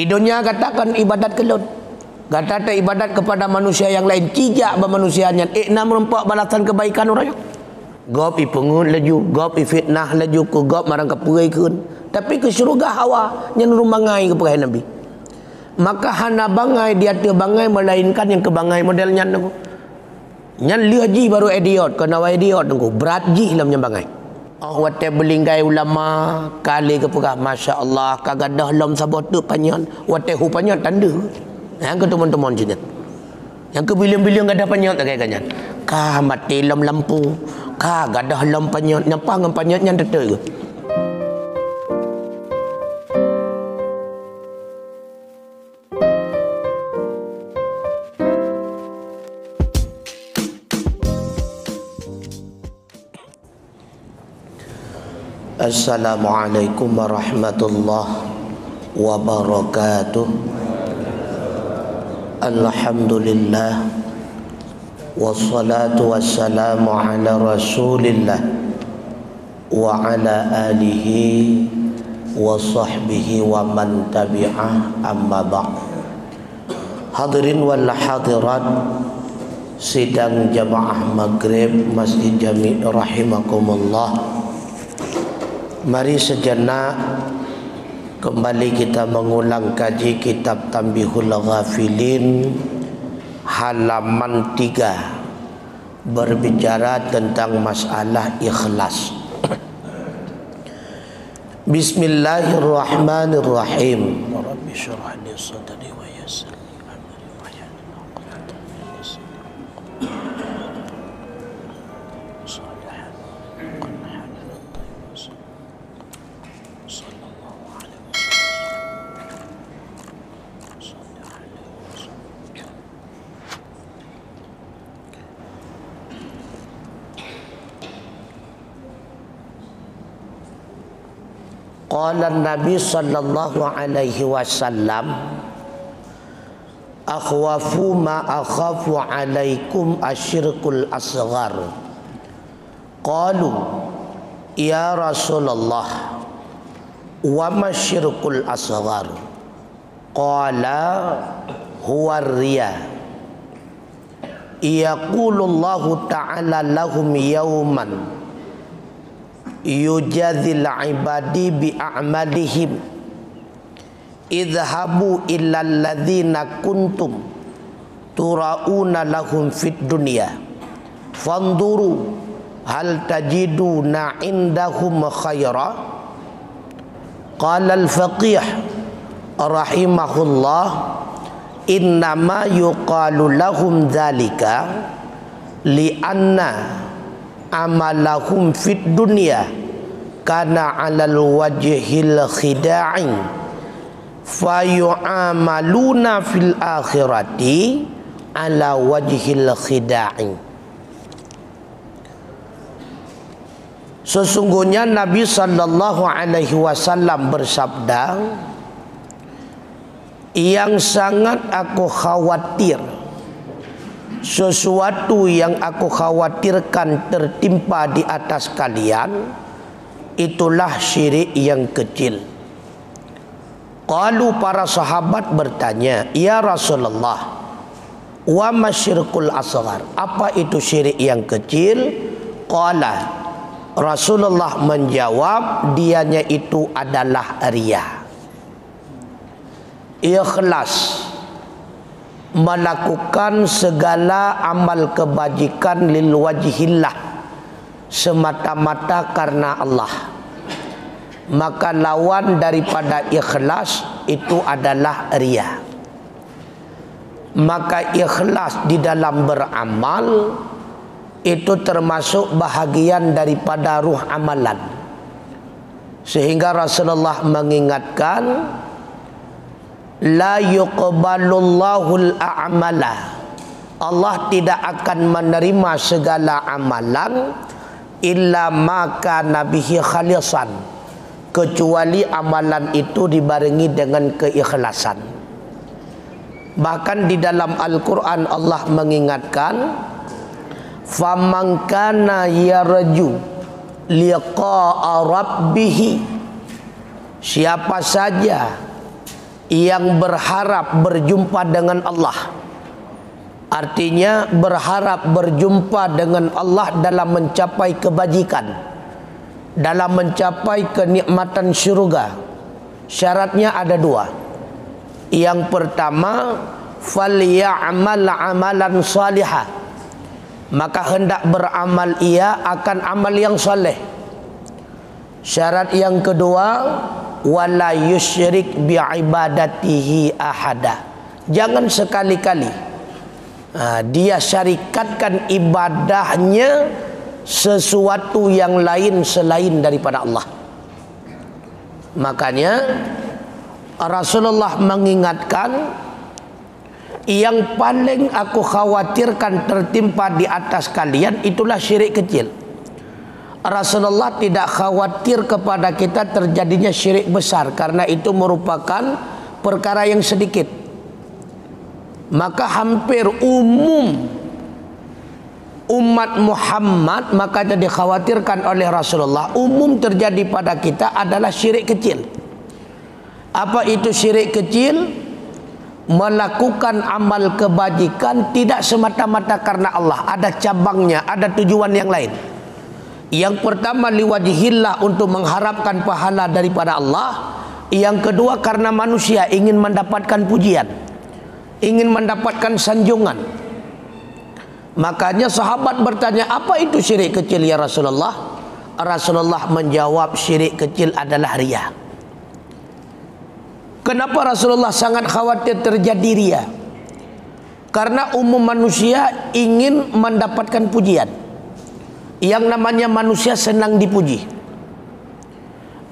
Dunia katakan ibadat kelut, kata ibadat kepada manusia yang lain, cijak bermanusianya, nak merempak balasan kebaikan orang. Gop ipengut laju, gop fitnah laju, ku gop marang kepurai kun. Tapi ke syurga hawa yang rumbangai kepada Nabi. Maka hana bangai dia terbangai melainkan yang kebangai modelnya nunggu. Nyan lihaji baru idiot, kena idiot nunggu. Berat ji dalam bangai. Oh wate belinggai ulama kali kepuka, masya Allah kagadah lom sabot tu panyan, wate hu panyan tanda. Yang ke teman-teman jenis. Yang ke bilion-bilion gadah panyan tak kaya kanyan. Kah mati lom lampu, kah gadah lom panyan, nyapa ngam panyan yang tetel ke. Assalamualaikum warahmatullahi wabarakatuh. Alhamdulillah wassalatu wassalamu ala rasulillah wa ala alihi wa sahbihi wa man tabi'ah, amma ba'd. Hadirin wal hadirat sidang jamaah maghrib Masjid Jami' rahimakumullah. Mari sejenak kembali kita mengulang kaji kitab Tanbihul Ghafilin halaman 3, berbicara tentang masalah ikhlas. Bismillahirrahmanirrahim. Rabbi syrah li sadri wa yassir li amri wahlul 'uqdatam min lisani. Qala Nabi sallallahu alaihi wasallam, akhwafu ma akhafu alaikum asyirkul asghar. Qalu ya Rasulullah wa ma syirkul asghar? Qala huwa riya. Yaqulullahu ta'ala lahum yawman yujadzil ibadi bi a'malihim idhabu illal ladzina kuntum turauna lahum fid dunya fanduru hal tajiduna indahum khaira. Qala al-faqih rahimahullah, innama yuqalu lahum dzalika li'anna amalahum fid dunya kana 'alal wajhil khida'i fayu'amaluna fil akhirati 'ala wajhil khida'i. Sesungguhnya Nabi sallallahu alaihi wasallam bersabda, yang sangat aku khawatir, sesuatu yang aku khawatirkan tertimpa di atas kalian, itulah syirik yang kecil. Qalu, para sahabat bertanya, ya Rasulullah, wa masyirkul asghar? Apa itu syirik yang kecil? Qala, Rasulullah menjawab, dianya itu adalah riya. Ikhlas, melakukan segala amal kebajikan lil wajhillah, semata-mata karena Allah. Maka lawan daripada ikhlas itu adalah riya. Maka ikhlas di dalam beramal itu termasuk bahagian daripada ruh amalan. Sehingga Rasulullah mengingatkan, la yuqbalullahul a'mala, Allah tidak akan menerima segala amalan illa maka nabihi khalisan, kecuali amalan itu dibarengi dengan keikhlasan. Bahkan di dalam Al-Quran Allah mengingatkan, faman kana yarju liqa'a rabbih, siapa saja yang berharap berjumpa dengan Allah. Artinya berharap berjumpa dengan Allah dalam mencapai kebajikan, dalam mencapai kenikmatan syurga. Syaratnya ada dua. Yang pertama, falya'mal amalan salihah, maka hendak beramal ia akan amal yang soleh. Syarat yang kedua, wala yusyrik bi'ibadatihi ahada, jangan sekali-kali dia syarikatkan ibadahnya sesuatu yang lain selain daripada Allah. Makanya Rasulullah mengingatkan, yang paling aku khawatirkan tertimpa di atas kalian itulah syirik kecil. Rasulullah tidak khawatir kepada kita terjadinya syirik besar, karena itu merupakan perkara yang sedikit. Maka hampir umum umat Muhammad, makanya dikhawatirkan oleh Rasulullah, umum terjadi pada kita adalah syirik kecil. Apa itu syirik kecil? Melakukan amal kebajikan tidak semata-mata karena Allah, ada cabangnya, ada tujuan yang lain. Yang pertama liwajhillah, untuk mengharapkan pahala daripada Allah. Yang kedua karena manusia ingin mendapatkan pujian, ingin mendapatkan sanjungan. Makanya sahabat bertanya, apa itu syirik kecil ya Rasulullah? Rasulullah menjawab, syirik kecil adalah riya. Kenapa Rasulullah sangat khawatir terjadi riya? Karena umum manusia ingin mendapatkan pujian. Yang namanya manusia senang dipuji,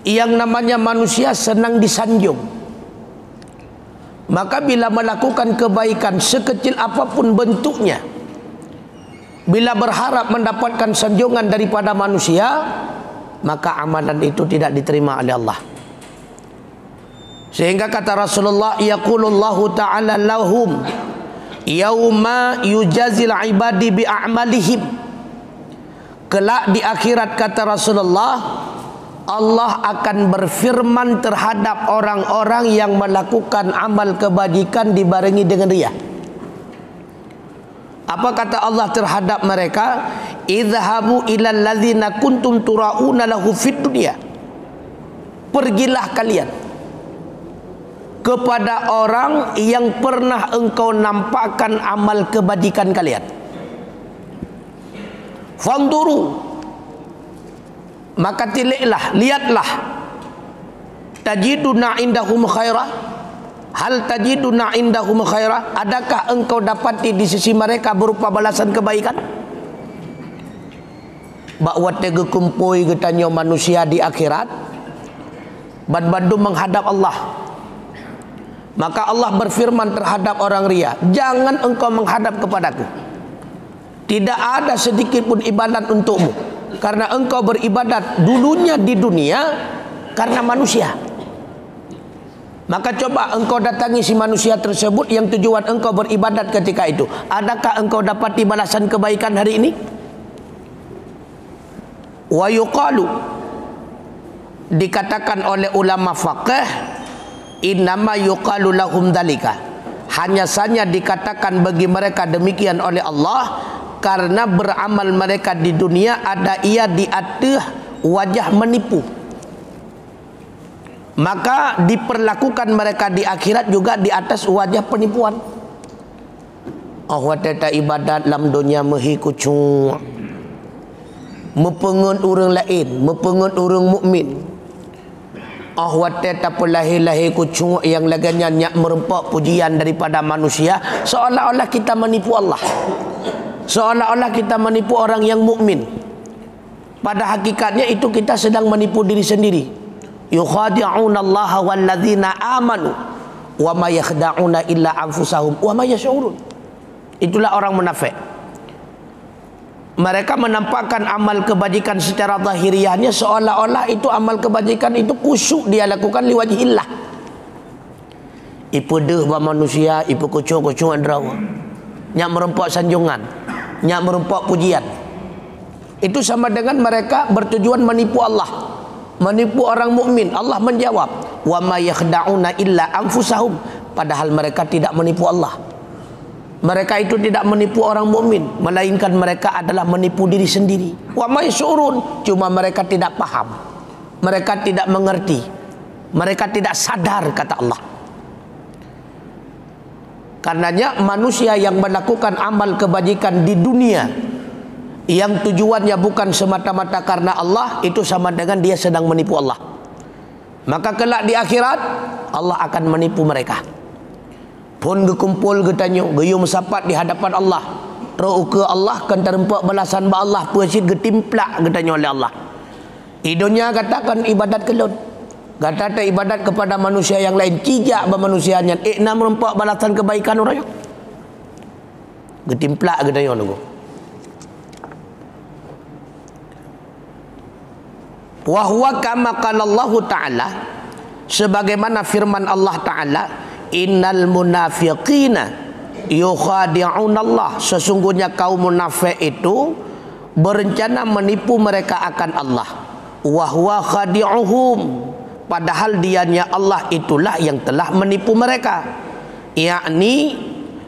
yang namanya manusia senang disanjung. Maka bila melakukan kebaikan sekecil apapun bentuknya, bila berharap mendapatkan sanjungan daripada manusia, maka amalan itu tidak diterima oleh Allah. Sehingga kata Rasulullah, yaqulullahu ta'ala lahum yauma yujazil ibadi bi a'malihim. Kelak di akhirat, kata Rasulullah, Allah akan berfirman terhadap orang-orang yang melakukan amal kebajikan dibarengi dengan riya. Apa kata Allah terhadap mereka? Idhabu ilal ladzina kuntum tura'una lahu fid dunya. Pergilah kalian kepada orang yang pernah engkau nampakkan amal kebajikan kalian. Fanduru, maka tiliklah, lihatlah. Tajiduna indahum khairah, hal tajiduna indahum khairah, adakah engkau dapati di sisi mereka berupa balasan kebaikan? Bakwa tega kumpui getanya manusia di akhirat, bad-badum menghadap Allah. Maka Allah berfirman terhadap orang ria, jangan engkau menghadap kepadaku, tidak ada sedikit pun ibadat untukmu, karena engkau beribadat dulunya di dunia karena manusia. Maka coba engkau datangi si manusia tersebut yang tujuan engkau beribadat ketika itu, adakah engkau dapati balasan kebaikan hari ini? Wa yuqalu, dikatakan oleh ulama faqih, innama yuqalu lahum dalika, hanya saja dikatakan bagi mereka demikian oleh Allah karena beramal mereka di dunia ada ia di atas wajah menipu, maka diperlakukan mereka di akhirat juga di atas wajah penipuan. Awatata ibadat lam dunia mehi kucung, mepengun orang lain, mepengun orang mukmin. Awatata pelahir-lahir kucung yang laganya nyak merempak pujian daripada manusia, seolah-olah kita menipu Allah, seolah-olah kita menipu orang yang mukmin. Pada hakikatnya itu kita sedang menipu diri sendiri. Yukhadi'una Allah walladzina amanu wa ma yakhda'una illa anfusahum wa ma yash'urun. Itulah orang munafik. Mereka menampakkan amal kebajikan secara zahiriahnya seolah-olah itu amal kebajikan itu khusyuk dia lakukan liwajhillah. Ipu deh ba manusia, ipu kucung-kucung andrawa. Nyak merempak sanjungan, nyak merempak pujian. Itu sama dengan mereka bertujuan menipu Allah, menipu orang mukmin. Allah menjawab, wa ma yakhda'una illa anfusahum, padahal mereka tidak menipu Allah. Mereka itu tidak menipu orang mukmin, melainkan mereka adalah menipu diri sendiri. Wa ma yash'urun, cuma mereka tidak paham, mereka tidak mengerti, mereka tidak sadar, kata Allah. Karenanya manusia yang melakukan amal kebajikan di dunia yang tujuannya bukan semata-mata karena Allah, itu sama dengan dia sedang menipu Allah. Maka kelak di akhirat Allah akan menipu mereka. Pun gekumpul getanya geyum sapat di hadapan Allah, ro ke Allah kan terempak balasan ba Allah puasit getimplak getanya oleh Allah. Idonya katakan ibadat kelon, kata ibadat kepada manusia yang lain, kijak bermanusianya nam rempak balasan kebaikan orang getimplak getanya nunggu. Wa huwa kama qala Allah Ta'ala, sebagaimana firman Allah Ta'ala, innal munafiqina yukhadi'una Allah, sesungguhnya kaum munafik itu berencana menipu mereka akan Allah. Wa huwa khadi'uhum, padahal dianya Allah itulah yang telah menipu mereka, yakni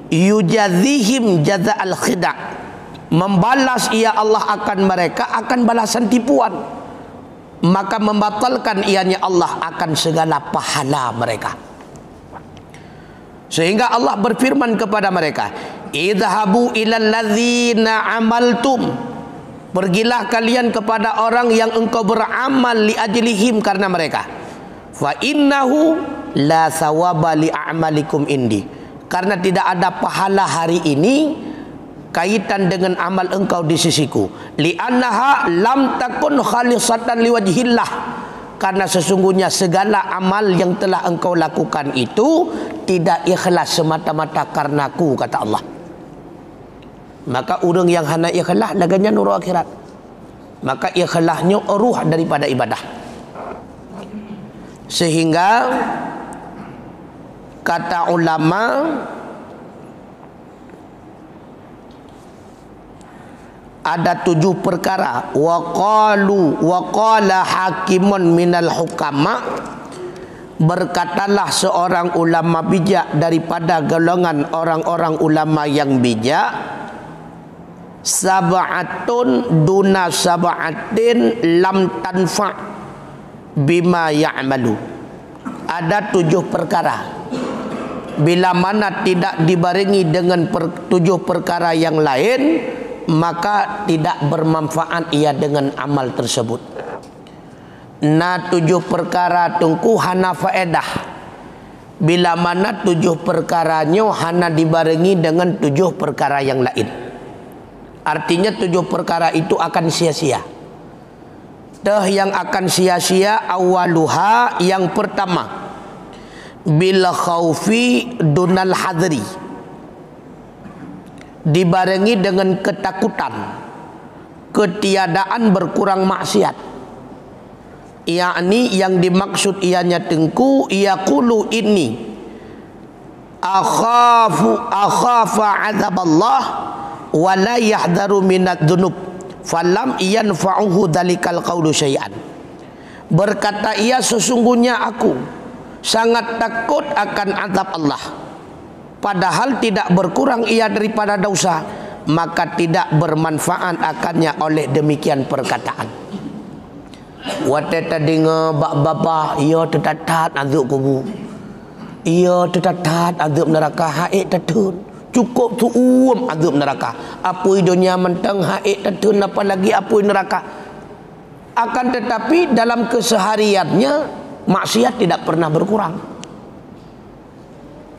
yujazihim jaza'al khida', membalas ia Allah akan mereka akan balasan tipuan, maka membatalkan ianya Allah akan segala pahala mereka. Sehingga Allah berfirman kepada mereka, idhabu ilal ladzina amaltum, pergilah kalian kepada orang yang engkau beramal li ajlihim, karena mereka. Fa innahu la thawaba li a'malikum indi, karena tidak ada pahala hari ini kaitan dengan amal engkau di sisiku. Li annaha lam takun khalisatan liwajhillah, karena sesungguhnya segala amal yang telah engkau lakukan itu tidak ikhlas semata-mata karenaku, kata Allah. Maka orang yang hana ikhlas laganya nuru akhirat, maka ikhlasnya ruh daripada ibadah. Sehingga kata ulama, ada 7 perkara. Wa qala hakimun minal hukama, berkatalah seorang ulama bijak daripada golongan orang-orang ulama yang bijak, sab'atun duna sab'atin lam tanfa' bima ya'malu. Ada 7 perkara, bila mana tidak dibarengi dengan 7 perkara yang lain, maka tidak bermanfaat ia dengan amal tersebut. Na 7 perkara tungku hana faedah, bila mana 7 perkaranya hana dibarengi dengan 7 perkara yang lain. Artinya 7 perkara itu akan sia-sia. Yang akan sia-sia awaluha, yang pertama, bil khaufi dunal hadri, dibarengi dengan ketakutan, ketiadaan berkurang maksiat. Yakni yang dimaksud ianya tengku, yaqulu inni akhafa azab Allah wa la yahdharu minad dzunub falam yanfa'uhu dalikal qawlu syai'an. Berkata ia, sesungguhnya aku sangat takut akan azab Allah, padahal tidak berkurang ia daripada dosa, maka tidak bermanfaat akannya oleh demikian perkataan. Wateta dengar bapa ia tetatat azab kubur, ia tetatat azab neraka, haik tetun cukup tu azab neraka, apui dunia mentang haik tetun apalagi apui neraka. Akan tetapi dalam kesehariannya maksiat tidak pernah berkurang.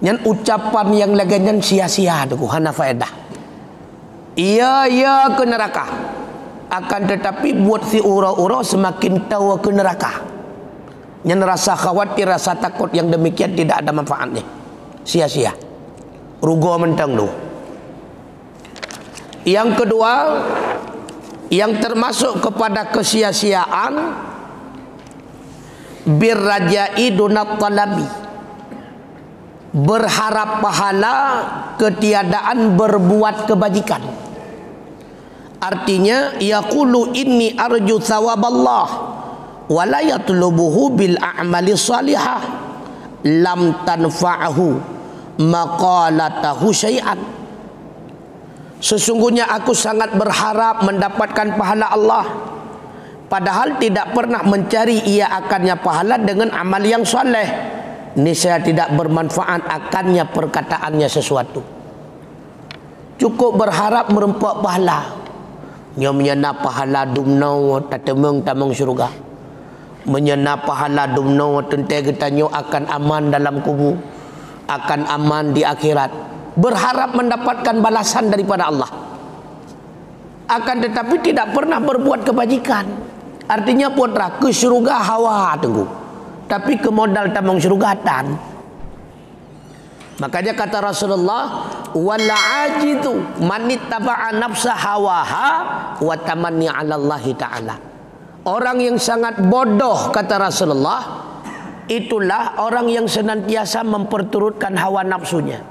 Yang ucapan yang lagian sia-sia tu hana faedah. Ia ke neraka, akan tetapi buat si ura-ura semakin tahu ke neraka. Yang rasa khawatir, rasa takut yang demikian tidak ada manfaatnya, sia-sia, rugo mentang tu. Yang kedua, yang termasuk kepada kesia-siaan, birrajai dunat talabi, berharap pahala ketiadaan berbuat kebajikan. Artinya yaqulu inni arju thawaballah wala yatlubuhu bil a'mali salihah lam tanfa'ahu maqalatahu syai'an. Sesungguhnya aku sangat berharap mendapatkan pahala Allah, padahal tidak pernah mencari ia akannya pahala dengan amal yang soleh. Niscaya tidak bermanfaat akannya perkataannya sesuatu. Cukup berharap merempak pahala. Nya menyana pahala dumnau tatemeng tamang syurga. Menyana pahala dumnau tente getanyo akan aman dalam kubur, akan aman di akhirat. Berharap mendapatkan balasan daripada Allah. Akan tetapi tidak pernah berbuat kebajikan. Artinya putra ke syurga hawa tunggu, tapi ke modal tamang syurgatan. Makanya kata Rasulullah, wala ajidu man ittaba'a nafsa hawaha wa tamanni 'ala Allah taala. Orang yang sangat bodoh, kata Rasulullah, itulah orang yang senantiasa memperturutkan hawa nafsunya.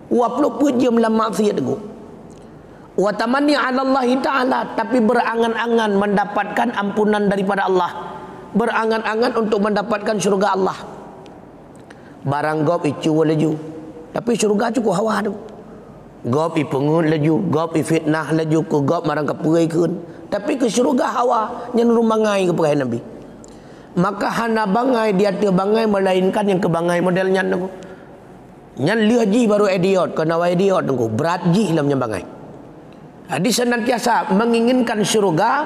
Wa pelupujum la maksiat tu. Wa tamanni 'ala Allah taala, tapi berangan-angan mendapatkan ampunan daripada Allah. Berangan-angan untuk mendapatkan syurga Allah. Barang gop icu laju, tapi syurga cukup hawa tu. Gop ipengun laju, gop fitnah laju, ku gop marang kepurai kun, tapi ke syurga hawa nyen rumangai ke perai Nabi. Maka hana bangai dia tu bangai melainkan yang kebangai modelnya tu. Nyen liha ji baru idiot, kena wa idiot tu berat ji dalam bangai. Jadi senantiasa menginginkan syurga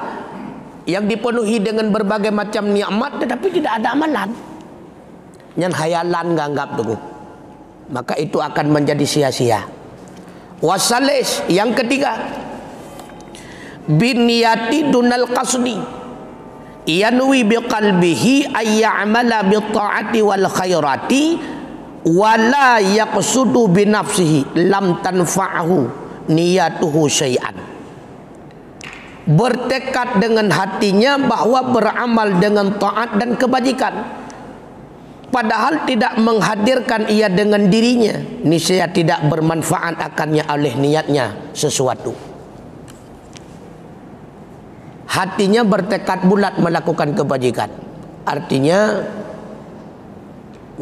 yang dipenuhi dengan berbagai macam nikmat, tetapi tidak ada amalan. Yang hayalan ganggap tu, maka itu akan menjadi sia-sia. Wasalis yang ketiga, biniyati dunal qasdi, yanwi biqalbihi ayya'mala bitta'ati wal khairati wala yaqsudu binafsihi lam tanfa'ahu niyatuhu syai'an. Bertekad dengan hatinya bahwa beramal dengan taat dan kebajikan, padahal tidak menghadirkan ia dengan dirinya, niscaya tidak bermanfaat akannya oleh niatnya sesuatu. Hatinya bertekad bulat melakukan kebajikan, artinya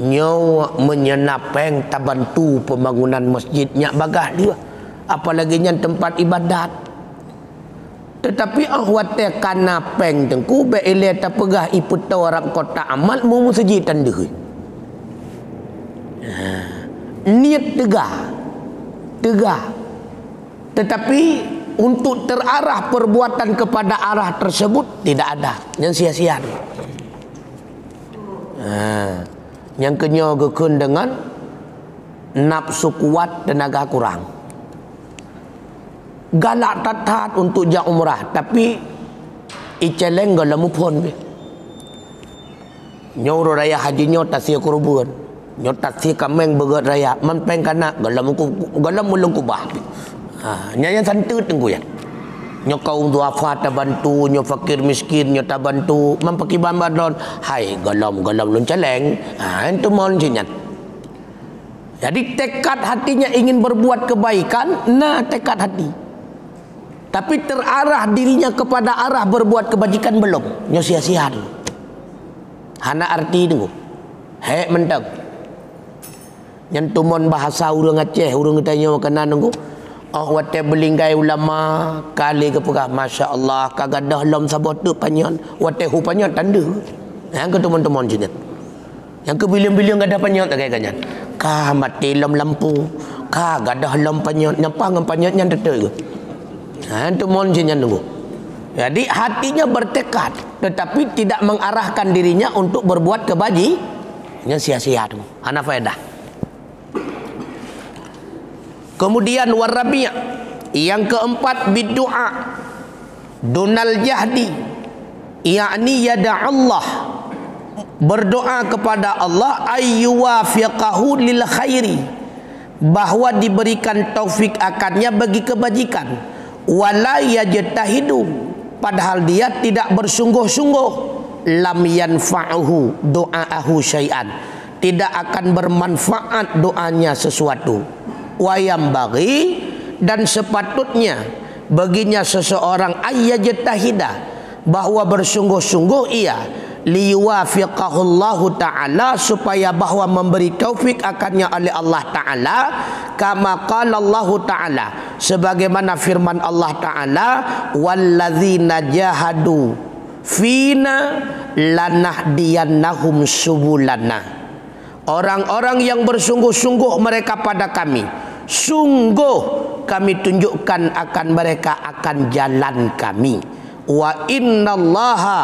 nyawa menyenapeng tabantu pembangunan masjidnya bagah dia, apalagi nya tempat ibadat. Tetapi ahwate kana peng tengku be ile ta pegah iput orang kota amal mu masjid tandeh. Niat tegah, tetapi untuk terarah perbuatan kepada arah tersebut tidak ada, yang sia-sia. Yang kenyogekeun dengan nafsu kuat, tenaga kurang. Galak tatat untuk jak umrah, tapi iceleng galamu pun be. Nyoro raya haji nyota sia kurban. Nyota sia kameng begat raya man peng kana galamu mulung kubah. Nyanyi santut tengku ya. Nyo kaum duafa ta bantu, nyo fakir miskin nyo ta bantu, man pakiban badon, hai galam lun celeng. Entu mon jinyan. Jadi tekad hatinya ingin berbuat kebaikan, nah tekad hati. Tapi terarah dirinya kepada arah berbuat kebajikan belum, nyo sia-sia dulu. Hana arti tengku. Hek mentang. Yang tumon bahasa urang Aceh, urang tanya kena nunggu. Oh wate belinggai ulama kali ke pegah, masya-Allah kagadah lom sabot tu panyan, wate hu panyan tanda. Yang ke teman-teman jenis. Yang ke bilion-bilion gadah panyan tak kaya kanyan. Ka mati lom lampu, ka gadah lom panyan, nyapa ngam panyan yang tetel. Itu mohon jenis nunggu. Jadi hatinya bertekad, tetapi tidak mengarahkan dirinya untuk berbuat kebajikan, sia-sia tu. Ana faedah. Kemudian warabi' yang keempat bidu'a dunal jahdi, yakni yada Allah, berdoa kepada Allah ayyuwafiqahu lil khairi, bahwa diberikan taufik akannya bagi kebajikan, wala yajtahidu, padahal dia tidak bersungguh-sungguh, lam yanfa'uhu doa'ahu syai'an, tidak akan bermanfaat doanya sesuatu. Wayam bagi, dan sepatutnya baginya seseorang ayyajtahida, bahwa bersungguh-sungguh ia liyuwafiqahullahu ta'ala, supaya bahwa memberi taufik akannya oleh Allah Ta'ala, kama qala Allah Ta'ala, sebagaimana firman Allah Ta'ala, walladzina jahadu fina lanahdiyannahum subulana. Orang-orang yang bersungguh-sungguh mereka pada kami, sungguh kami tunjukkan akan mereka akan jalan kami. Wa innallaha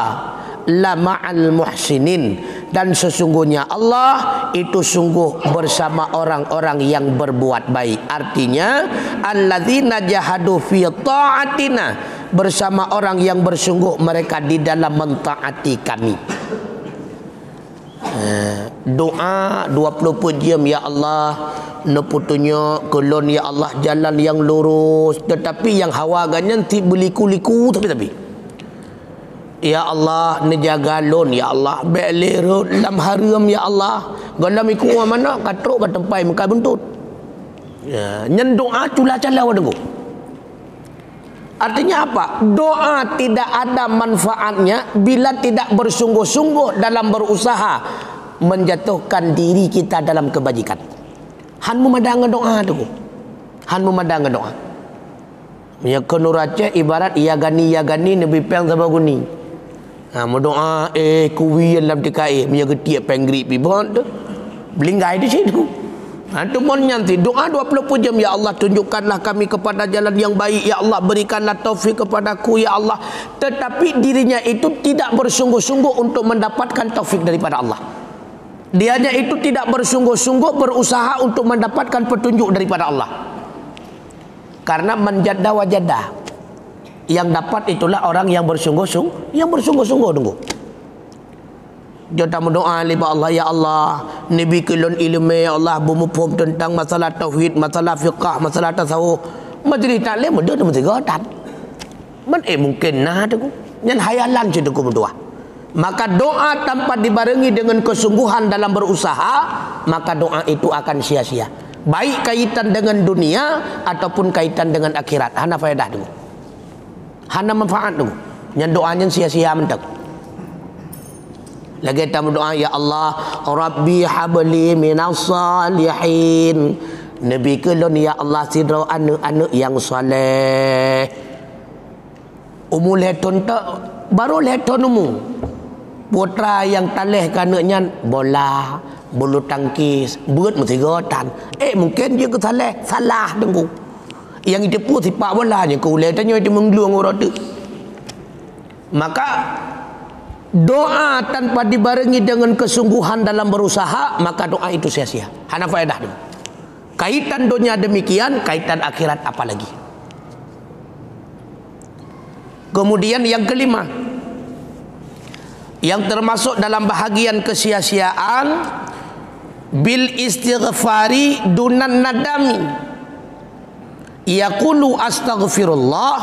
la ma'al muhsinin, dan sesungguhnya Allah itu sungguh bersama orang-orang yang berbuat baik. Artinya alladzina jahadu fi ta'atina, bersama orang yang bersungguh mereka di dalam mentaati kami. Doa 24 jam, ya Allah neputunyo kulon, ya Allah jalan yang lurus, tetapi yang hawagannya nanti beliku-liku tapi ya Allah nejaga lon, ya Allah belero lam haram, ya Allah galam iku mana katruk batempai muka buntut ya, nyen doa cula cala wadengku. Artinya apa? Doa tidak ada manfaatnya bila tidak bersungguh-sungguh dalam berusaha menjatuhkan diri kita dalam kebajikan. Han memandang doa tu, han memandang doa. Ya kenurace ibarat ya gani nabi peng sama guni. Mau doa kuwi dalam TKI punya getiak penggri pi bon tu belinggai di situ. Tu mon nyanti doa 24 jam, ya Allah tunjukkanlah kami kepada jalan yang baik, ya Allah berikanlah taufik kepadaku, ya Allah. Tetapi dirinya itu tidak bersungguh-sungguh untuk mendapatkan taufik daripada Allah. Dianya itu tidak bersungguh-sungguh berusaha untuk mendapatkan petunjuk daripada Allah. Karena menjada wajada, yang dapat itulah orang yang bersungguh-sungguh, tunggu. Kita berdoa kepada Allah, ya Allah nabi kelon ilmu, ya Allah bermufhum tentang masalah tauhid, masalah fiqh, masalah tasawuf. Majlis taklim dia mesti gotan. Mungkin nah tu nyan hayalan situ ku berdoa. Maka doa tanpa dibarengi dengan kesungguhan dalam berusaha, maka doa itu akan sia-sia. Baik kaitan dengan dunia ataupun kaitan dengan akhirat. Hana faedah tu. Hana manfaat tu. Nyan doanya sia-sia mentek. Lagi kita berdoa, ya Allah Rabbi habli minas salihin, nabi kelon ya Allah sidra anak-anak yang soleh. Umul heton tak baru heton umu putra yang taleh kanaknya bola bulu tangkis buat mesti gotan. Mungkin dia ke salah dengku yang itu pun sipak bola je ku le tanya itu mengluang orang tu. Maka doa tanpa dibarengi dengan kesungguhan dalam berusaha, maka doa itu sia-sia. Hana faedah tu. Kaitan dunia demikian, kaitan akhirat apalagi. Kemudian yang kelima, yang termasuk dalam bahagian kesia-siaan, bil istighfari dunan nadami. Yaqulu astaghfirullah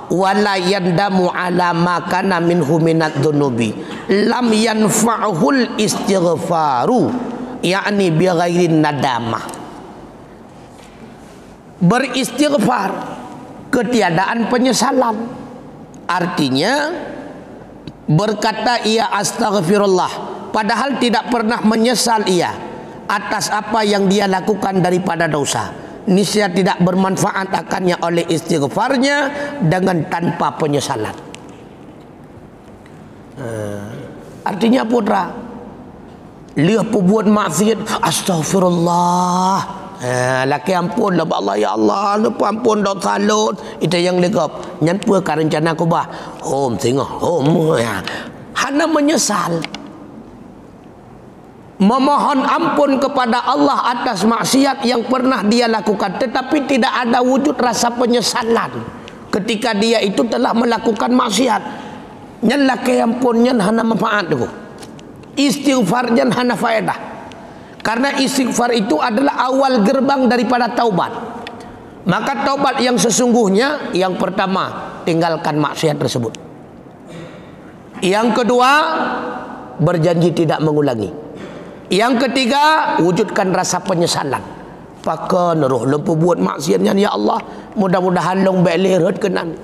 wala yandamu ala ma kana minhu minad dunubi lam yanfa'hul istighfaru, yakni bi ghairin nadamah. Beristighfar ketiadaan penyesalan, artinya berkata ia astaghfirullah padahal tidak pernah menyesal ia atas apa yang dia lakukan daripada dosa. Niscaya tidak bermanfaat akannya oleh istighfarnya dengan tanpa penyesalan. Artinya putra, lihat perbuat maksiat astaghfirullah, laki ampun lah Allah, ya Allah lupa ampun dosa salut itu yang legap nyan pua ka rencana ko bah hom tengah hom ya. Hana menyesal, memohon ampun kepada Allah atas maksiat yang pernah dia lakukan, tetapi tidak ada wujud rasa penyesalan ketika dia itu telah melakukan maksiat. Nyan laki ampun nyan hana manfaat tu, istighfar nyan hana faedah. Karena istighfar itu adalah awal gerbang daripada taubat. Maka taubat yang sesungguhnya, yang pertama tinggalkan maksiat tersebut, yang kedua berjanji tidak mengulangi, yang ketiga wujudkan rasa penyesalan. Pakan roh lempu buat maksiatnya, ya Allah mudah-mudahan long beleret kenan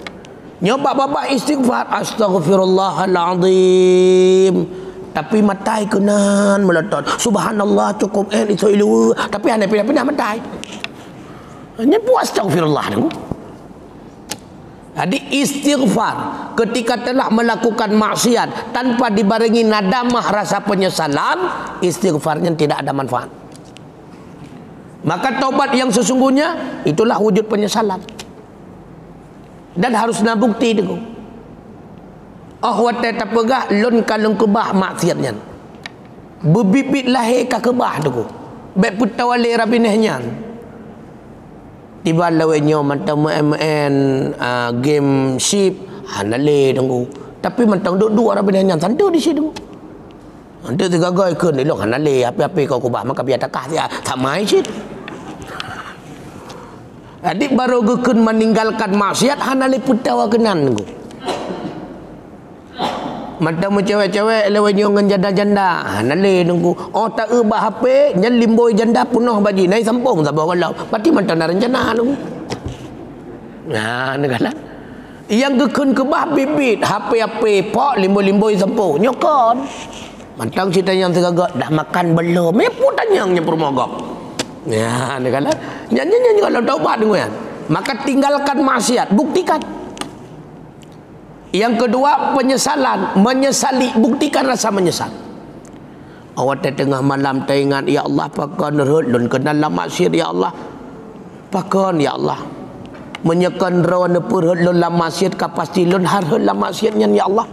Nyoba babak istighfar, astaghfirullahalazim. Tapi matai kenan meletot. Subhanallah cukup itu ilu. Tapi ane pindah-pindah matai. Hanya puas astaghfirullah tu. Jadi istighfar ketika telah melakukan maksiat tanpa dibarengi nadamah rasa penyesalan, istighfarnya tidak ada manfaat. Maka taubat yang sesungguhnya itulah wujud penyesalan. Dan harus nak bukti tu. Wate tapegah lon kalung kebah maksiatnya. Bebibit lahir ka kebah tu. Baik putawale rabinehnya. Tiba lawenyo mantang MN game ship hanale tunggu. Tapi mantang dua rabinehnya santu di situ. Nanti tiga-tiga ikut ni lo hanale apa-apa kau kebah maka biar takah dia samai sit. Adik baru gekun meninggalkan maksiat hanale putawa kenan tunggu. Mantang cewek-cewek lawenyo ngan janda-janda hanale tunggu. Oh tak ubah HP nyen limboi janda punah baji nai sampung sabar kalau. Pati mantang na rencana tunggu. Nah, negala. Yang gekun kebah bibit HP pok limboi-limboi sampung nyokon. Mantang cerita yang segagak dah makan belum? Mepu tanyangnya permogok. Ya, negala. Nyanyi kalau taubat tunggu ya. Maka tinggalkan maksiat, buktikan. Yang kedua penyesalan, menyesali, buktikan rasa menyesal. Awak tengah malam teringat ya Allah pakon lun kenal lama maksiat ya Allah. Pakon ya Allah. Menyekan rawan purhut lun lama maksiat kapasti lun harhut lama maksiatnya ya Allah.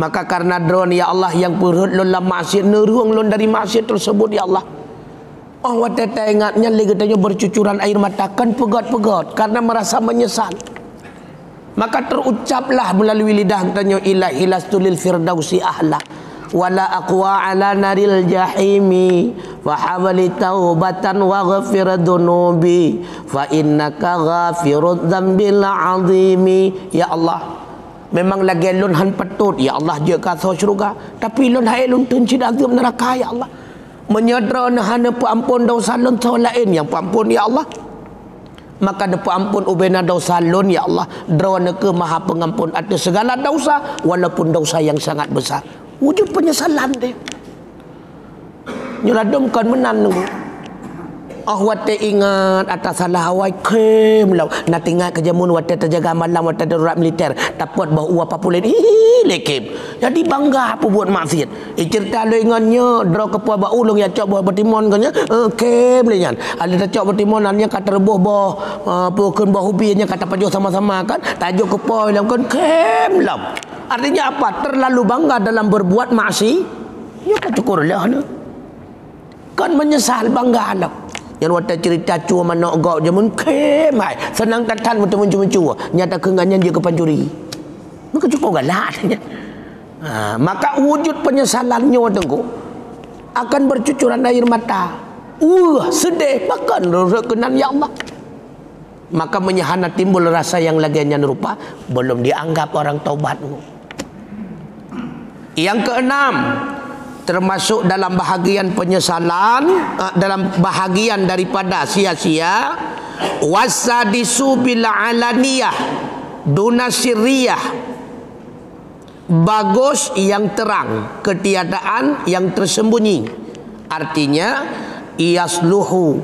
Maka karena drone ya Allah yang purhut lun lama maksiat neruang lun dari maksiat tersebut ya Allah. Awak teringatnya lagi tanya bercucuran air mata kan pegat-pegat karena merasa menyesal. Maka terucaplah melalui lidah tanya ilahi lastulil firdausi ahla wala aqwa ala naril jahimi fa hawali taubatan wa ghafir dunubi fa innaka ghafirudz dzambil azimi. Ya Allah, memang lagi lun han petut ya Allah je ka syurga tapi lun hai lun tun cid azab neraka ya Allah. Menyedera hana ampun dosa lun lain yang ampun ya Allah. Maka depa ampun ubena dosa lun ya Allah. Drawana ke maha pengampun atas segala dosa walaupun dosa yang sangat besar. Wujud penyesalan dia. Nyeladumkan menan nunggu. Wate ingat atas salah awai kem lau. Nak ingat kejamun wate terjaga malam wate darurat militer. Dapat bawa apa pula lekem. Jadi bangga apa buat maksiat. Cerita lu ingatnya draw ke puan bau long ya cok buat bertimon kan ya. Kem le nyan. Ada cok bertimon nya kata rebuh bah pokon bah hobi nya kata pajo sama-sama kan. Tajuk ke puan lam kan kem lam. Artinya apa? Terlalu bangga dalam berbuat maksiat. Ya cukurlah na. Kan menyesal bangga lam. Yang wata cerita cua mana gau je mun kem hai senang tatan betul cua nyata kengannya dia ke pancuri maka cukup galak maka wujud penyesalannya tengku akan bercucuran air mata sedih bahkan kenan ya Allah. Maka menyahana timbul rasa yang laginya rupa belum dianggap orang taubat. Yang keenam, termasuk dalam bahagian penyesalan, dalam bahagian daripada sia-sia, wasadisu bil alaniyah duna sirriyah, bagus yang terang, ketiadaan yang tersembunyi. Artinya yasluhu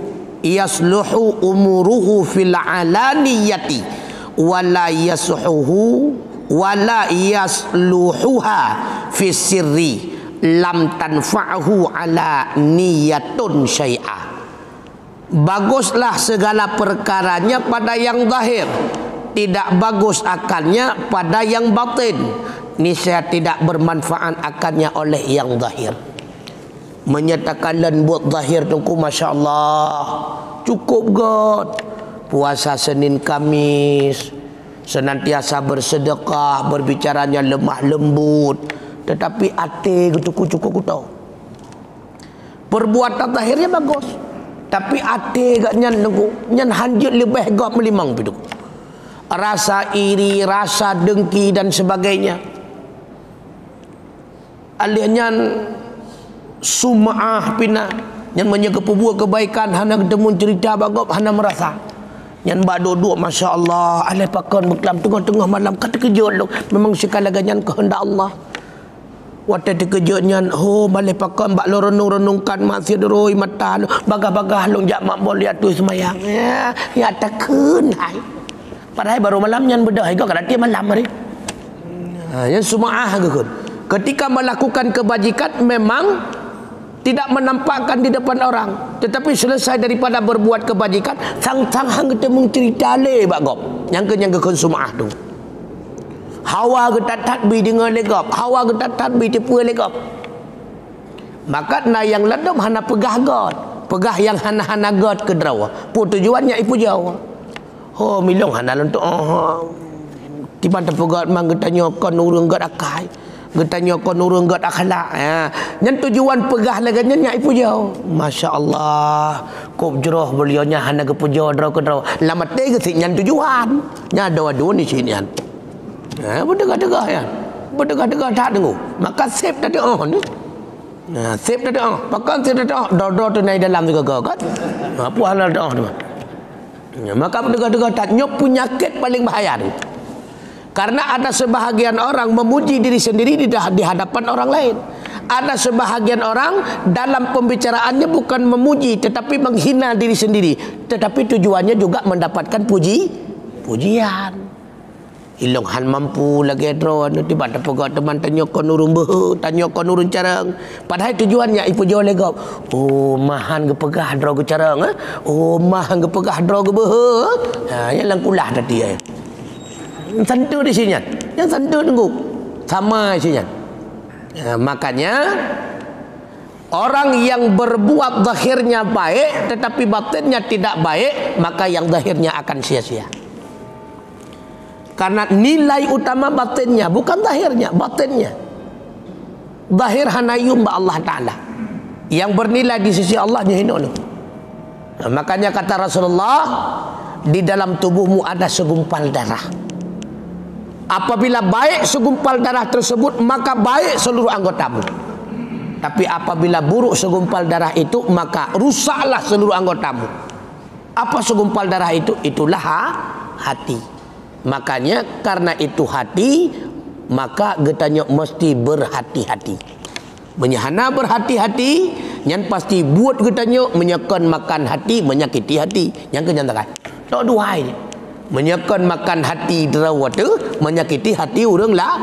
umuruhu fil alaniyati wala yasluhuha fis sirri lam tanfa'hu ala niyatun syai'ah. Baguslah segala perkaranya pada yang zahir, tidak bagus akalnya pada yang batin. Niscaya tidak bermanfaat akalnya oleh yang zahir. Menyatakan lembut zahir tungku Masya Allah cukup god. Puasa Senin Kamis, senantiasa bersedekah, berbicaranya lemah lembut, tetapi hati cukup tahu. Perbuatan zahirnya bagus, tapi hati gak nyan hanjut lebih gak melimang pidu. Rasa iri, rasa dengki dan sebagainya. Aliannya sum'ah pina yang menjaga buat kebaikan hana ketemu cerita bagop hana merasa. Nyan bak duduk masya-Allah, alai pakon beklam tengah-tengah malam kata kejut lu. Memang sekala ganyan kehendak Allah. Waktu terkejut nyan, balai pakon bak lu renung-renungkan masih deroi mata lu, bagah-bagah lu jak mak boleh atu semayang. Ya takun hai. Padahal baru malam nyan bedah kau kada dia malam hari. Yang sumaah ke. Ketika melakukan kebajikan memang tidak menampakkan di depan orang, tetapi selesai daripada berbuat kebajikan sang-sang hang kita mencerita le bak gop. Yang ke sumaah tu. Hawa ke tatbi dengan legop, hawa ke tatbi tipu legop. Maka na yang ledom hana pegah god, pegah yang hana god ke drawa. Pu tujuannya ipu jauh. Milong hana lentuk tiba terpegat mang getanya kon urang gat akai, getanya kon urang gat akhlak. Nyen tujuan pegah laganya nya ipu jauh. Masya-Allah, kop jroh beliaunya hana ke pujo draw ke draw. Lamat te ke nyen tujuan. Nya dua-dua ni sini an. Berdegah-degah ya. Berdegah-degah tak dengu. Maka save tadi ni. Save tadi pakan save tadi dor tu naik dalam juga kan. Apa hal dah tu. Maka berdegah-degah tak nyok penyakit paling bahaya tu. Karena ada sebahagian orang memuji diri sendiri di hadapan orang lain. Ada sebahagian orang dalam pembicaraannya bukan memuji tetapi menghina diri sendiri, tetapi tujuannya juga mendapatkan pujian. Ilong han mampu lagi drone tiba ada pegat teman tanya kon urung beuh, tanya kon urung carang. Padahal tujuannya ipu jauh legop. Mahan ke pegah draw ke carang mahan ke pegah draw ke beuh. Yang langkulah tadi sentuh di sini. Yang sentuh tunggu. Sama di sini. Makanya orang yang berbuat zahirnya baik tetapi batinnya tidak baik, maka yang zahirnya akan sia-sia. Karena nilai utama batinnya, bukan zahirnya, batinnya. Zahir hanayum ba Allah Ta'ala. Yang bernilai di sisi Allah hina ni. Makanya kata Rasulullah, di dalam tubuhmu ada segumpal darah. Apabila baik segumpal darah tersebut, maka baik seluruh anggotamu. Tapi apabila buruk segumpal darah itu, maka rusaklah seluruh anggotamu. Apa segumpal darah itu? Itulah hati. Makanya karena itu hati, maka getanya mesti berhati-hati. Menyahana berhati-hati, yang pasti buat getanya menyekan makan hati, menyakiti hati. Yang kenyatakan. Tak dua ini. Menyekan makan hati derawa tu, menyakiti hati orang lah.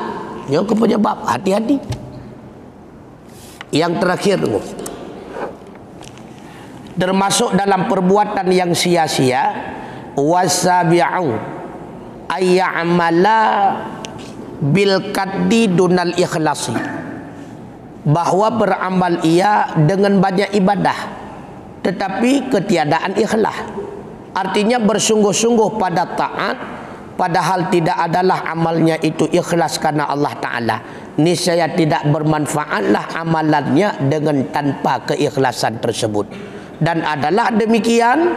Yang penyebab hati-hati. Yang terakhir tu, termasuk dalam perbuatan yang sia-sia, wasabi'u ayya'mala bil kaddi dunal ikhlasi, bahwa beramal ia dengan banyak ibadah tetapi ketiadaan ikhlas. Artinya bersungguh-sungguh pada taat padahal tidak adalah amalnya itu ikhlas karena Allah Ta'ala. Niscaya tidak bermanfaatlah amalannya dengan tanpa keikhlasan tersebut. Dan adalah demikian,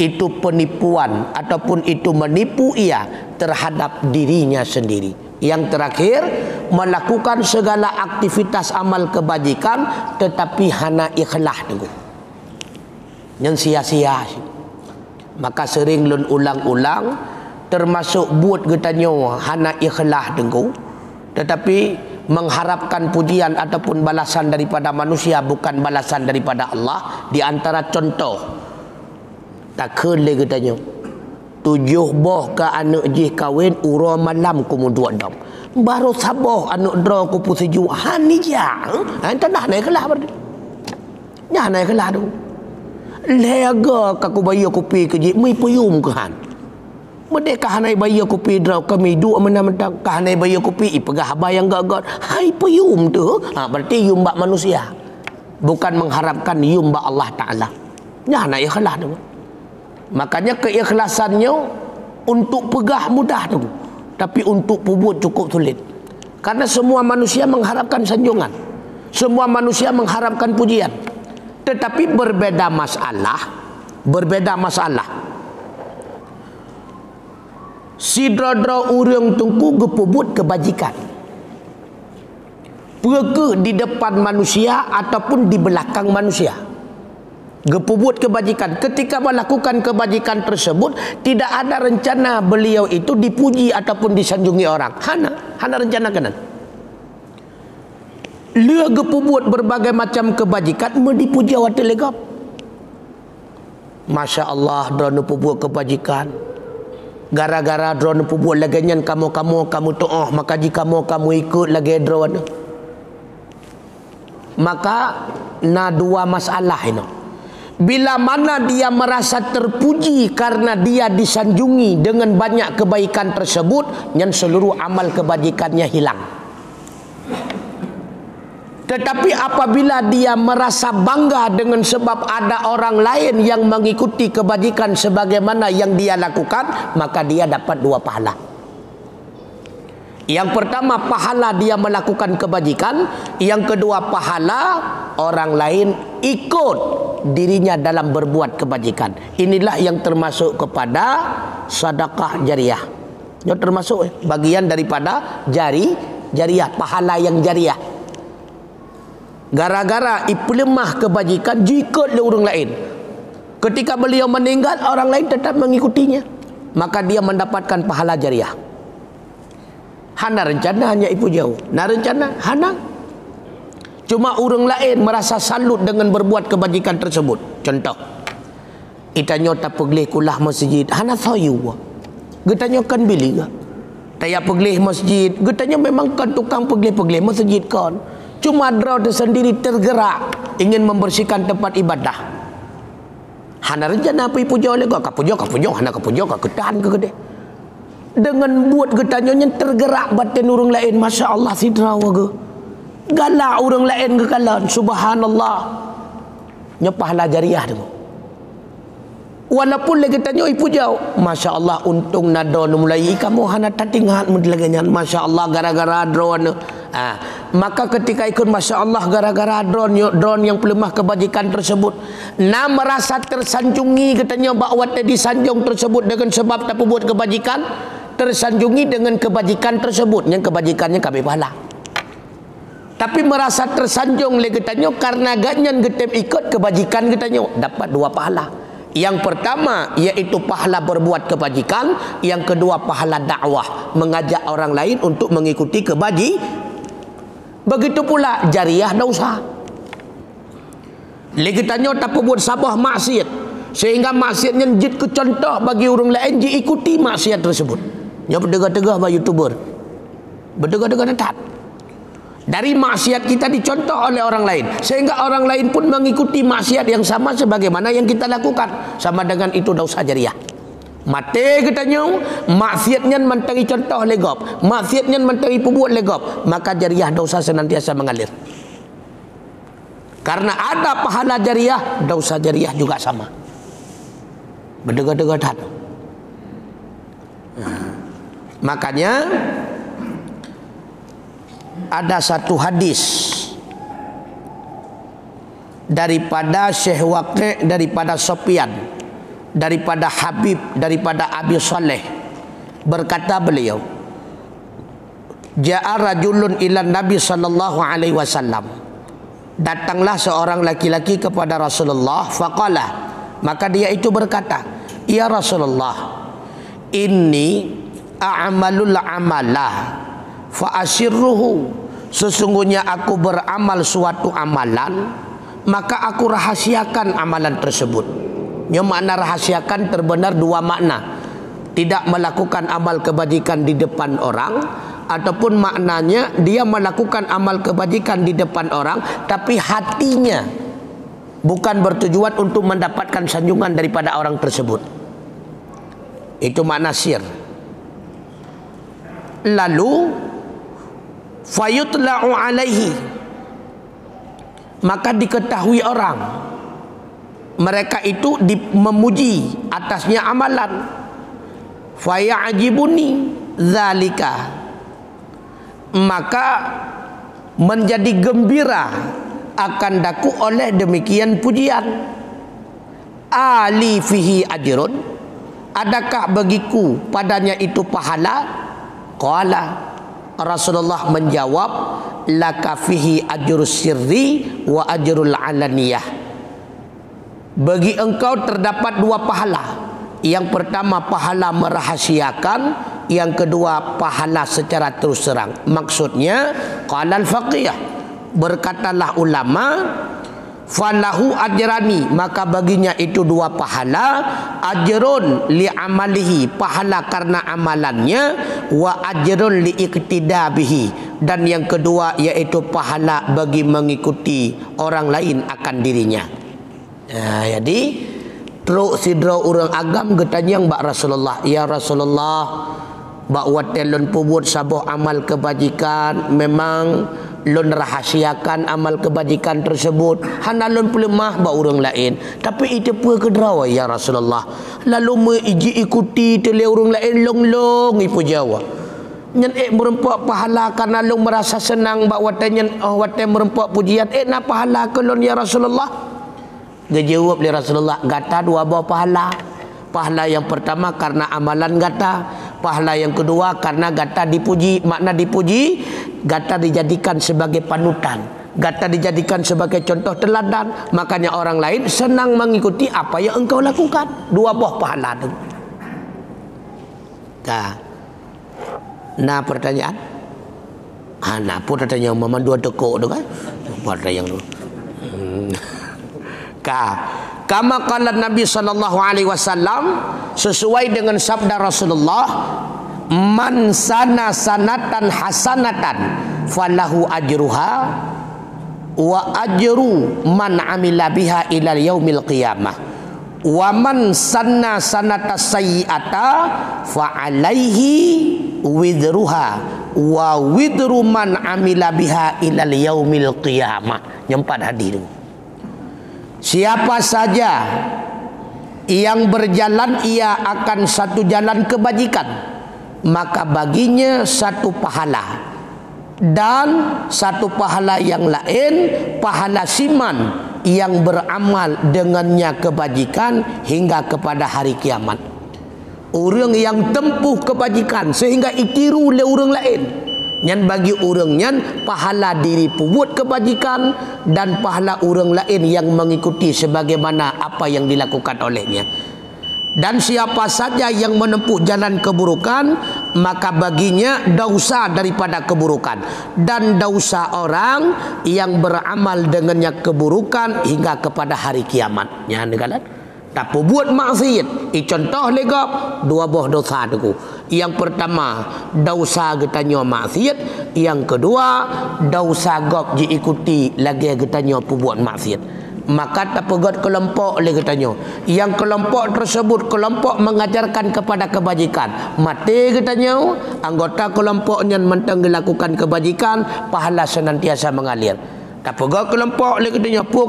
itu penipuan ataupun itu menipu ia terhadap dirinya sendiri. Yang terakhir, melakukan segala aktivitas amal kebajikan tetapi hana ikhlas tengok. Yang sia-sia. Maka sering lun ulang-ulang, termasuk buat getanyo hana ikhlas tengok, tetapi mengharapkan pujian ataupun balasan daripada manusia, bukan balasan daripada Allah. Di antara contoh, tak kele getanyo 7 boh ke anak jih kahwin ura malam ku mudua dom. Baru saboh anak draw ku puseju hani ja. Anta nah naik kelah ber. Nya naik kelah tu. Lega kaku bayi kopi ke jih mi puyum ke han. Merdeka hanai bayi kopi draw kami dua menang-menang ka hanai bayi kopi pegah bayang gagat. Hai puyum tu. Berarti yum bak manusia. Bukan mengharapkan yum bak Allah Taala. Nya naik kelah tu. Makanya keikhlasannya untuk pegah mudah tu, tapi untuk pubut cukup sulit. Karena semua manusia mengharapkan sanjungan, semua manusia mengharapkan pujian, tetapi berbeda masalah. Si drodro urang tungku gepubut kebajikan, pergi di depan manusia ataupun di belakang manusia. Gepubut kebajikan. Ketika melakukan kebajikan tersebut, tidak ada rencana beliau itu dipuji ataupun disanjungi orang. Hana rencana kanan. Dia gepubut berbagai macam kebajikan, dipuji awak telegap. Masya Allah, drone pubut kebajikan. Gara-gara drone pubut lagi nyan kamu to'oh, maka jika kamu ikut lagi drone. Maka na dua masalah ini. Bila mana dia merasa terpuji karena dia disanjungi dengan banyak kebaikan tersebut, yang seluruh amal kebajikannya hilang. Tetapi apabila dia merasa bangga dengan sebab ada orang lain yang mengikuti kebajikan sebagaimana yang dia lakukan, maka dia dapat dua pahala. Yang pertama, pahala dia melakukan kebajikan. Yang kedua, pahala orang lain ikut dirinya dalam berbuat kebajikan. Inilah yang termasuk kepada sedekah jariah. Yang termasuk bagian daripada jariah, pahala yang jariah. Gara-gara lemah kebajikan jika oleh orang lain. Ketika beliau meninggal, orang lain tetap mengikutinya, maka dia mendapatkan pahala jariah. Hana rencana hanya ibu jauh. Nah rencana hana. Cuma orang lain merasa salut dengan berbuat kebajikan tersebut. Contoh, kita nyota pergi kulah masjid. Hana sayu. Kita nyokan bili ke? Taya pergi masjid. Kita memang kan tukang pergi masjid kan. Cuma draw sendiri tergerak ingin membersihkan tempat ibadah. Hana rencana apa ibu jauh lego? Kapujo, hana kapujo, ketan ke gede. Dengan buat getanyonya tergerak batin orang lain. Masya Allah si draw ke. Galak orang lain ke kalan. Subhanallah. Nyepahlah jariah tu. Walaupun lagi tanya ibu jauh, Masya Allah untung nado mulai kamu hana tatingan mendelagannya. Masya Allah gara-gara drone. Maka ketika ikut Masya Allah gara-gara drone yang pelemah kebajikan tersebut, merasa tersanjungi katanya bahawa disanjung tersebut dengan sebab tak buat kebajikan, tersanjungi dengan kebajikan tersebut, yang kebajikannya kami pahala. Tapi merasa tersanjung lagi katanya karena ganyan getem ikut kebajikan katanya dapat dua pahala. Yang pertama yaitu pahala berbuat kebajikan, yang kedua pahala dakwah, mengajak orang lain untuk mengikuti kebajikan. Begitu pula jariah dosa. Lagi tanya tak buat sabah maksiat, sehingga maksiatnya jid ke contoh bagi orang lain diikuti maksiat tersebut. Yang bertegah-tegah bagi YouTuber, bertegah-tegah dekat. Dari maksiat kita dicontoh oleh orang lain, sehingga orang lain pun mengikuti maksiat yang sama sebagaimana yang kita lakukan. Sama dengan itu dosa jariah. Mati katanya maksiatnya menteri contoh legop, maksiatnya menteri pembuat legop, maka jariah dosa senantiasa mengalir. Karena ada pahala jariah, dosa jariah juga sama. Berdegah-degah. Makanya ada satu hadis daripada Syekh Waqi', daripada Sufyan, daripada Habib, daripada Abi Saleh, berkata beliau, ja'a rajulun ila Nabi sallallahu alaihi wasallam, datanglah seorang laki-laki kepada Rasulullah, faqala, maka dia itu berkata, ya Rasulullah, inni a'malul amala fa asirruhu, sesungguhnya aku beramal suatu amalan, maka aku rahasiakan amalan tersebut. Yang makna rahasiakan terbenar dua makna. Tidak melakukan amal kebajikan di depan orang, ataupun maknanya dia melakukan amal kebajikan di depan orang tapi hatinya bukan bertujuan untuk mendapatkan sanjungan daripada orang tersebut. Itu makna sir. Lalu fayutla'u alaihi, maka diketahui orang mereka itu memuji atasnya amalan. Faya'jibuni zalika, maka menjadi gembira akan daku oleh demikian pujian. Ali fihi ajrun, adakah bagiku padanya itu pahala? Qala, Rasulullah menjawab, laka fihi ajrus sirri wa ajrul alaniyah. bagi engkau terdapat dua pahala. Yang pertama pahala merahasiakan, yang kedua pahala secara terus terang. Maksudnya qalal faqih, berkatalah ulama, falahu ajrani, maka baginya itu dua pahala, ajrun li amalihi, pahala karena amalannya, wa ajrun li iktidabihi, dan yang kedua yaitu pahala bagi mengikuti orang lain akan dirinya. Nah, jadi teruk sidra orang agam getanyang bak Rasulullah, ya Rasulullah, bak watelun pubut sabuh amal kebajikan, memang lun rahasiakan amal kebajikan tersebut, hana lun pelemah bak orang lain, tapi itu pun kederawa ya Rasulullah, lalu meiji ikuti tele orang lain long ipu Jawa nyen merempak pahala karena lun merasa senang bak watenyen waten merempak pujian na pahala kelun ya Rasulullah. Dia jawab oleh Rasulullah, gata dua buah pahala. Pahala yang pertama karena amalan gata, pahala yang kedua karena gata dipuji. Makna dipuji, gata dijadikan sebagai panutan, gata dijadikan sebagai contoh teladan, makanya orang lain senang mengikuti apa yang engkau lakukan. Dua buah pahala itu. Nah pertanyaan, nah pun tanya mama dua tekuk tu kan, pada yang tu. Kama qala Nabi sallallahu alaihi wasallam, sesuai dengan sabda Rasulullah, man sana sanatan hasanatan falahu ajruha wa ajru man amila biha ila yaumil qiyamah wa man sanna sanata sayyi'ata fa alaihi widruha wa widru man amila biha ila yaumil qiyamah. Yang 4 hadis itu. Siapa saja yang berjalan ia akan satu jalan kebajikan, maka baginya satu pahala, dan satu pahala yang lain pahala siman yang beramal dengannya kebajikan hingga kepada hari kiamat. Orang yang tempuh kebajikan sehingga itiru oleh orang lain, yang bagi orangnya pahala diri pembuat kebajikan dan pahala orang lain yang mengikuti sebagaimana apa yang dilakukan olehnya. Dan siapa saja yang menempuh jalan keburukan, maka baginya dosa daripada keburukan dan dosa orang yang beramal dengannya keburukan hingga kepada hari kiamat. Ya, negara. Tapi buat maksiat, contoh legap dua buah dosa tu. Yang pertama dosa getanyo maksiat, yang kedua dosa gop diikuti lagi getanyo buat maksiat. Maka tak pegat kelompok oleh getanyo. Yang kelompok tersebut kelompok mengajarkan kepada kebajikan. Mati getanyo, anggota kelompoknya mentang lakukan kebajikan, pahala senantiasa mengalir. Tak pegang kelompok lagi katanya, apa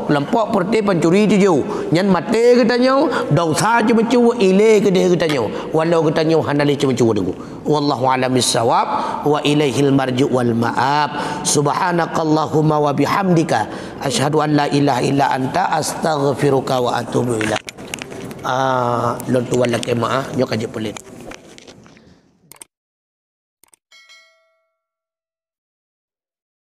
kelompok perti pencuri tuju, nyan mati katanya, dosa je mencuri ile ke dia katanya, walau katanya hanali je mencuri tu. Wallahu a'lam bissawab wa ilaihil marju' wal ma'ab. Subhanakallahumma wa bihamdika asyhadu an la ilaha illa anta astaghfiruka wa atubu ilaik. Lon tu wala ke maah nyo kaje pelit.